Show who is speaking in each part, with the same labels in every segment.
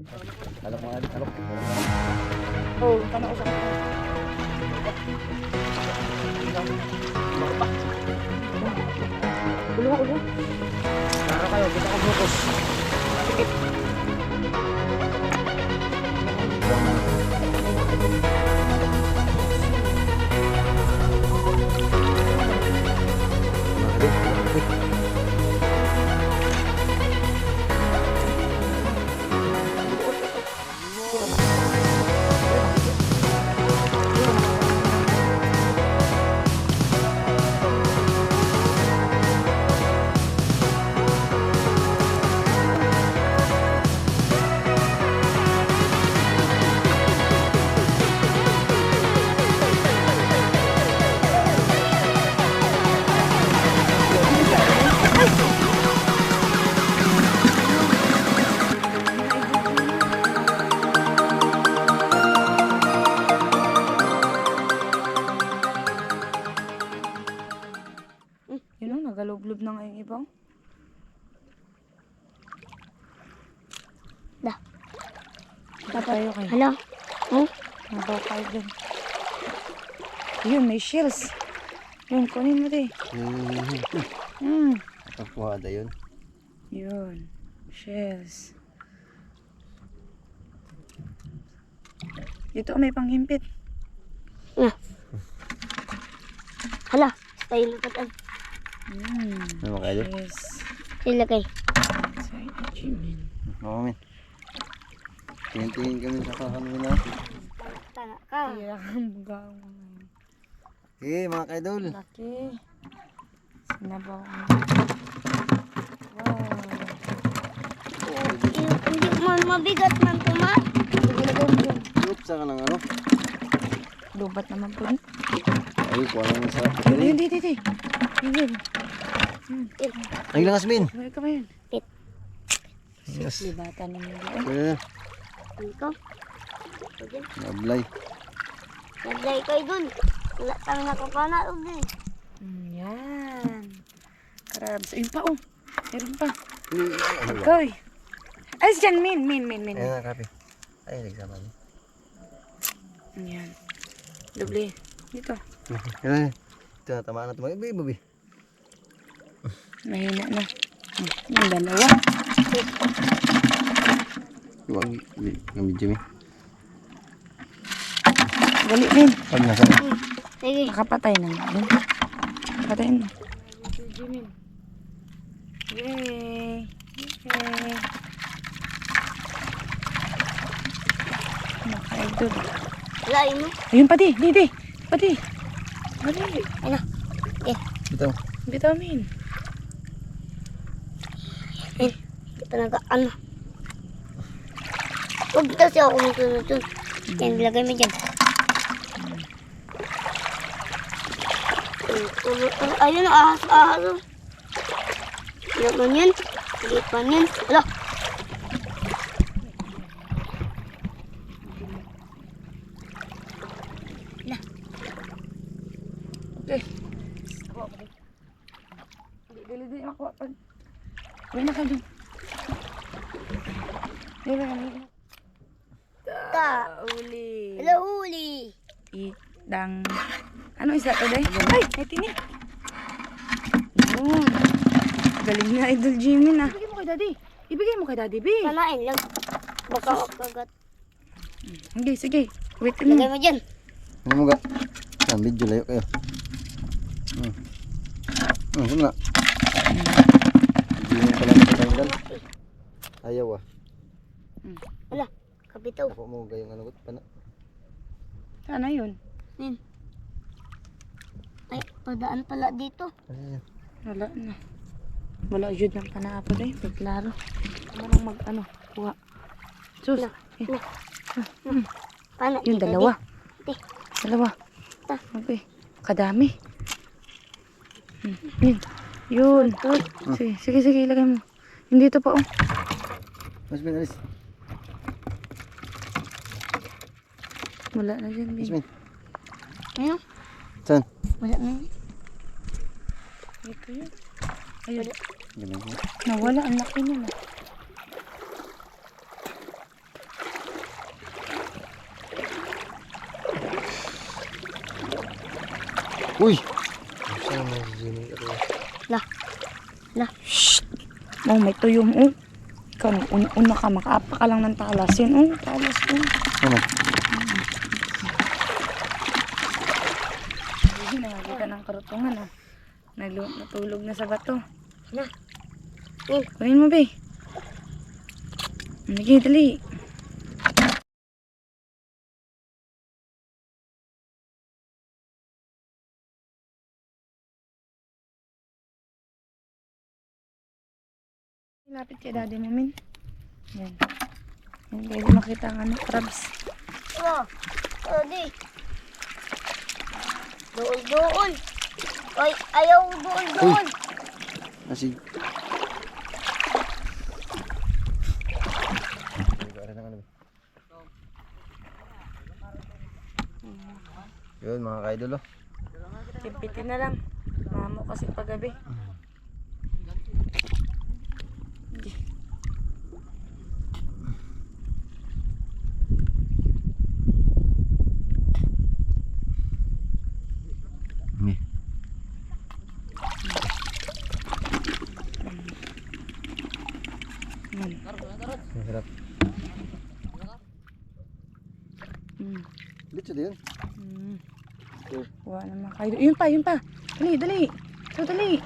Speaker 1: Alok mga adik, alok.
Speaker 2: Oh, tanong ko sa kanila. Ulo.
Speaker 1: Tara kayo, kita ko butos.
Speaker 2: Tikit. Yun o, nagalublob na nga yung ibang.
Speaker 3: Da.
Speaker 2: Tayo kayo.
Speaker 3: Hala. Oh,
Speaker 2: Nabaw kayo dun. Yun, may shells. Yun, kunin mo di.
Speaker 1: Pagpuhada yun.
Speaker 2: Yun. Shells. Dito may panghimpit.
Speaker 3: hala. Style na patan.
Speaker 1: Ano mga kayo?
Speaker 2: Yes.
Speaker 3: Ilagay.
Speaker 2: Side achievement.
Speaker 1: Oo, men. Tingin-tingin kami sa kakamin na.
Speaker 3: Tanga ka.
Speaker 2: Kaya kang bugawang.
Speaker 1: Okay, mga kaidol.
Speaker 2: Laki. Sinabaw. Wow.
Speaker 3: Hindi man mabigat man to ma.
Speaker 2: Ilagay mo dun.
Speaker 1: Oops, saka ng ano?
Speaker 2: Lubat naman po.
Speaker 1: Ay, kuha naman sa...
Speaker 2: Yun, di. Yun.
Speaker 1: Ay, langas, min.
Speaker 2: May ka ba yun?
Speaker 1: Yes.
Speaker 2: Libatan naman doon.
Speaker 1: Eh,
Speaker 3: Ikaw.
Speaker 1: nablay.
Speaker 3: Lagay ko dun. Wala tang nakakana dun.
Speaker 2: Yan. Crabs. Ayun pa, oh. Meron pa.
Speaker 1: Ano ba?
Speaker 2: Koy. Ay, dyan, min.
Speaker 1: Ayan na, kape. Ay, nagsama niyo.
Speaker 2: Yan. Doble. Dito.
Speaker 1: Ayan, ito na, tamaan na ito. Baby.
Speaker 2: Mahina na. Yung dalawa.
Speaker 1: Huwag, ng video mi.
Speaker 2: Gali din.
Speaker 1: Pag nasa.
Speaker 3: Sige.
Speaker 2: Nakapatay na nga. Patayin mo. Jimin. Yay. Yay. Nakaidol.
Speaker 3: Wala yun mo.
Speaker 2: Ayun, pati. Di. Pati.
Speaker 3: Ano?
Speaker 1: Ito.
Speaker 2: Vitamin.
Speaker 3: Ito nagaan. Huwag kasi ako magsunod. Yan, lagay mo dyan. Ayun, ahas. Ilan man yan? Sige pa yan. Hala.
Speaker 2: Okay. Dili ako. Uy na kayo. Uli.
Speaker 3: Hello, huli.
Speaker 2: Idang. Ano isa to day? Ay, may tinik. Yun. Galing na Idol Jimmy na. Ibigay mo kay daddy, B.
Speaker 3: Samain lang. Baka kagat.
Speaker 2: Sige. Wait mo.
Speaker 3: Lagay mo dyan.
Speaker 1: Ano mo ga? Saan, video layo kayo. Ano na? Hindi mo pala natanggal. Ayaw ah.
Speaker 3: Hala, kapitaw.
Speaker 1: Ako mo gayong ano ko.
Speaker 2: Sana yun.
Speaker 3: Ay, padaan pala dito.
Speaker 1: Ayan.
Speaker 2: Wala na. Wala jud ng panaapo day. Klaro. Ano kuha. Sus.
Speaker 3: Paano?
Speaker 2: Yung
Speaker 3: dito,
Speaker 2: dalawa.
Speaker 3: Di.
Speaker 2: Dalawa.
Speaker 3: Ta.
Speaker 2: Okay. Kadami. Yun. Sige, ilagay mo. Yung dito pa, oh.
Speaker 1: Mas bin, alis.
Speaker 2: Wala na dyan,
Speaker 1: Mas
Speaker 2: bin.
Speaker 1: bin.
Speaker 3: Ano?
Speaker 1: Saan?
Speaker 3: Wala na.
Speaker 2: Ito yun. Ayun.
Speaker 1: Ganun ko.
Speaker 2: Nawala. Ang laki niya na.
Speaker 1: Uy! Saan mo si Jimmy?
Speaker 3: Lah. Lah.
Speaker 2: Shh! Oh, may tuyo mo. Ikaw, una ka, makaapa ka lang ng talas. Yan, oh, talas, oh.
Speaker 1: Ano?
Speaker 2: Hindi, nakakita ng karutungan, ah. Natulog na sa bato.
Speaker 3: Na.
Speaker 2: Kunin mo, be. Sige, dali. Lapit kay daddy mo, Min. Yan. Yan, pwede makita ang ano, crabs.
Speaker 3: Oh. Oh, di. Doon. Ay, ayaw doon.
Speaker 1: Nasi. Yun mga kaidol oh.
Speaker 2: Kimpitin na lang. Mamo kasi paggabi.
Speaker 1: Ni.
Speaker 2: Yan.
Speaker 1: Sarap. Dito din.
Speaker 2: Kuha naman kayo. Yun pa. Dali. So, dali.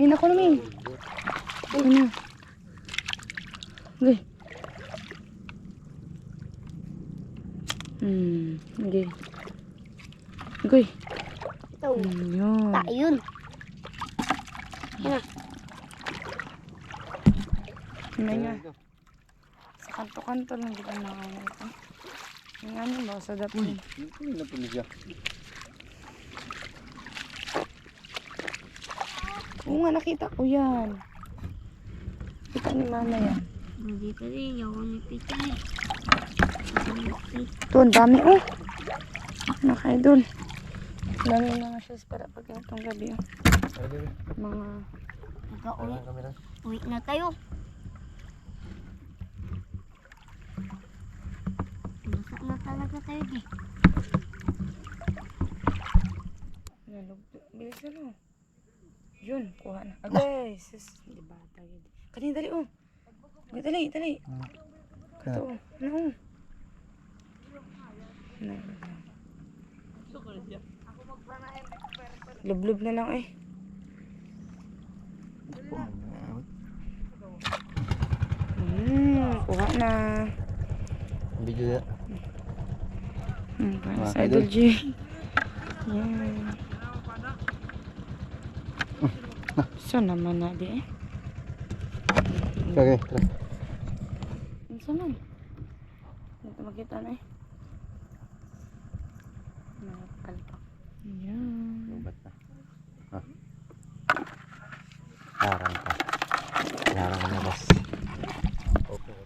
Speaker 2: Ayun ako namin. Ayun na. Okay. Okay. Okay.
Speaker 3: Ito.
Speaker 2: Yun.
Speaker 3: Ayun.
Speaker 2: Yun nga. Sa kanto-kanto lang kita makakita. Yung ano ba? Sa dapin.
Speaker 1: Hindi na po siya.
Speaker 2: Oo nga, nakita ko yan. Kita ni mama yan.
Speaker 3: Hindi pa rin. Ayaw ni Pita eh.
Speaker 2: Ito, ang dami oh. Naka-idol. Ang dami mga shoes para pag itong gabi oh. Mga...
Speaker 3: Nagka-uwi. Uwi na tayo. Basa na talaga tayo eh.
Speaker 2: Bilis na no. Yun, kuha na. Agay, sis. Di ba tayo? Kanina dali oh. Dali. Ito oh. Ano oh. Lublob na lang eh. Kuha na.
Speaker 1: Video ya.
Speaker 2: Para sa Idol G. Yan. Saan naman na di eh?
Speaker 1: Okay, tara.
Speaker 2: Saan man? Dito makita na eh. Palpak. Yan.
Speaker 1: Lubat na. Ha? Larang ka. Larang ka na boss. Okay.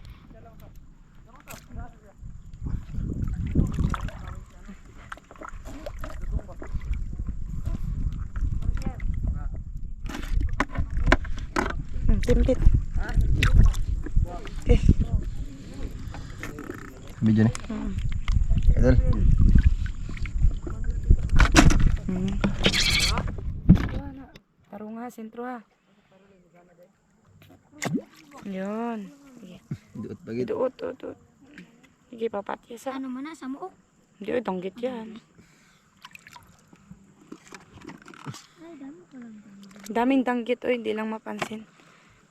Speaker 2: Timpit. Okay.
Speaker 1: Video ni. Idol.
Speaker 2: Tarong ha, sentro ha. Yun.
Speaker 1: Duot bagit.
Speaker 2: Duot. Sige, papatya sa.
Speaker 3: Ano man na, sa muok.
Speaker 2: Hindi, danggit yan.
Speaker 3: Ay, dami talaga.
Speaker 2: Daming danggit, oh, hindi lang mapansin.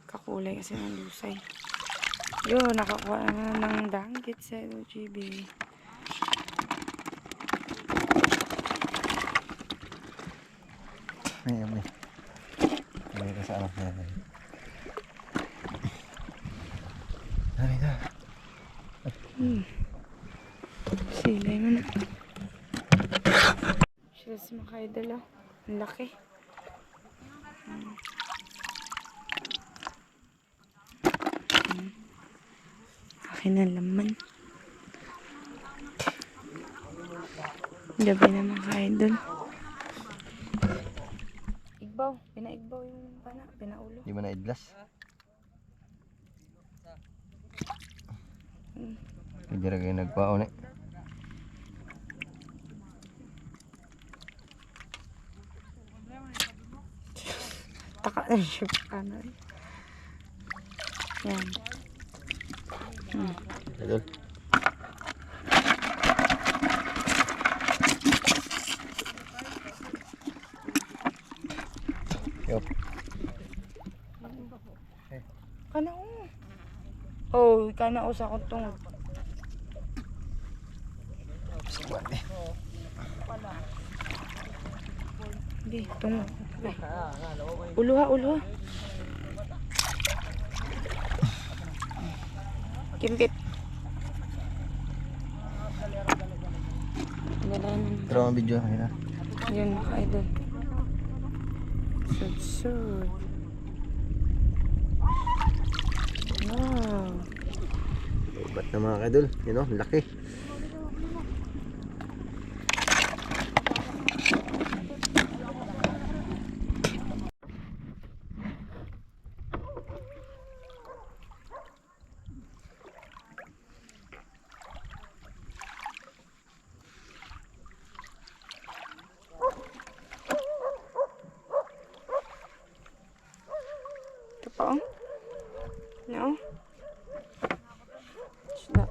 Speaker 2: Kakulay kasi ng lusay. Yun, nakakuha na ng danggit sa LGB.
Speaker 1: May. May ka sa anak niya. Dami na.
Speaker 2: Silay mo na. Sila si Makaidala. Ang laki. Akin na laman. Gabi na Makaidol. Igbaw. Pinaigbaw yung pinaulo.
Speaker 1: Di mo na idlas. Hindi rin kayo nagpaon eh.
Speaker 2: Taka na siya. Ano eh. Yan.
Speaker 1: Idol. Yup.
Speaker 2: Kana o. Oh, kana o sa akong tungod. Hindi, tungod. Uluha. Kimpit.
Speaker 1: Pero ang video, ayun na.
Speaker 2: Yun, mga idol. Sud. Wow.
Speaker 1: Ba't na mga idol? Yun o, laki.
Speaker 2: Ito pa oh. No? Isda.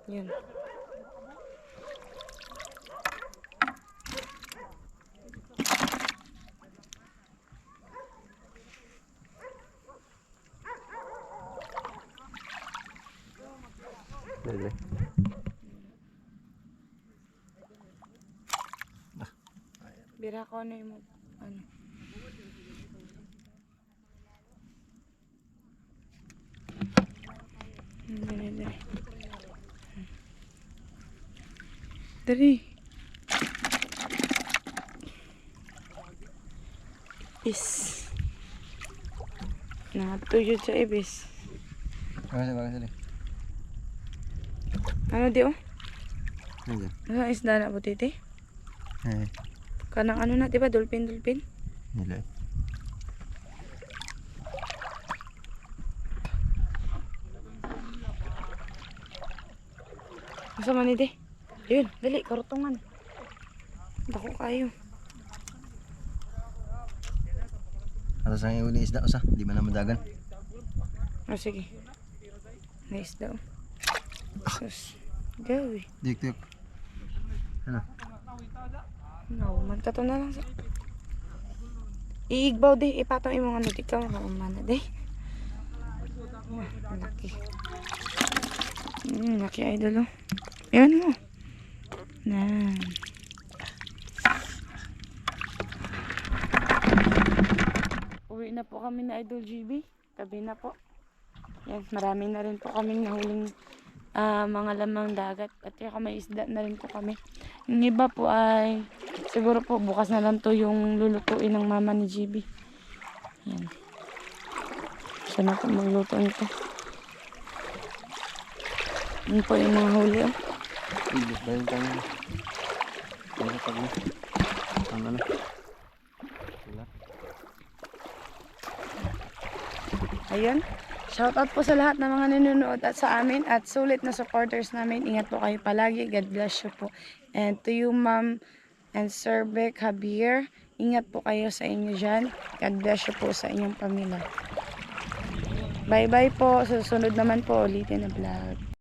Speaker 2: Yun.
Speaker 1: Dali.
Speaker 2: Bira ko ano yung ano. Dari. Ibis. Natuyod sa ibis.
Speaker 1: Bakit.
Speaker 2: Ano di oh?
Speaker 1: Nandiyan.
Speaker 2: Ano isda na butiti?
Speaker 1: Eh,
Speaker 2: Kanang ano na, diba? Dolphin.
Speaker 1: nila.
Speaker 2: Masa man ide? Ayun, dali, karutungan. Dako kayo.
Speaker 1: Atas ang iuli isda usa, di man na madagan.
Speaker 2: Oh, sige. Nice daw. Sus. Gawi.
Speaker 1: Dik. Ano?
Speaker 2: No, magtato na lang sa... Iigbaw di, ipatong imong ano, di ka makamana di. Laki. Laki idol oh. Ayan mo. Nan. Uwi na po kami na Idol GB. Tabi na po. Yan, marami na rin po kaming nahuling mga lamang dagat. At saka may isda na rin po kami. Yung iba po ay siguro po bukas na lang to yung lulutuin ng mama ni GB. Yan. Siya na po magluto nito. Yan po yung mga huli oh.
Speaker 1: Ibig ba yung tanong? Ano pag mo? Ano? Wala.
Speaker 2: Ayun. Shoutout po sa lahat ng mga nanonood at sa amin at sulit na supporters namin. Ingat po kayo palagi. God bless you po. And to you, Ma'am and Sir Beck Javier, ingat po kayo sa inyo dyan. God bless you po sa inyong pamilya. Bye-bye po. Susunod naman po ulitin na vlog.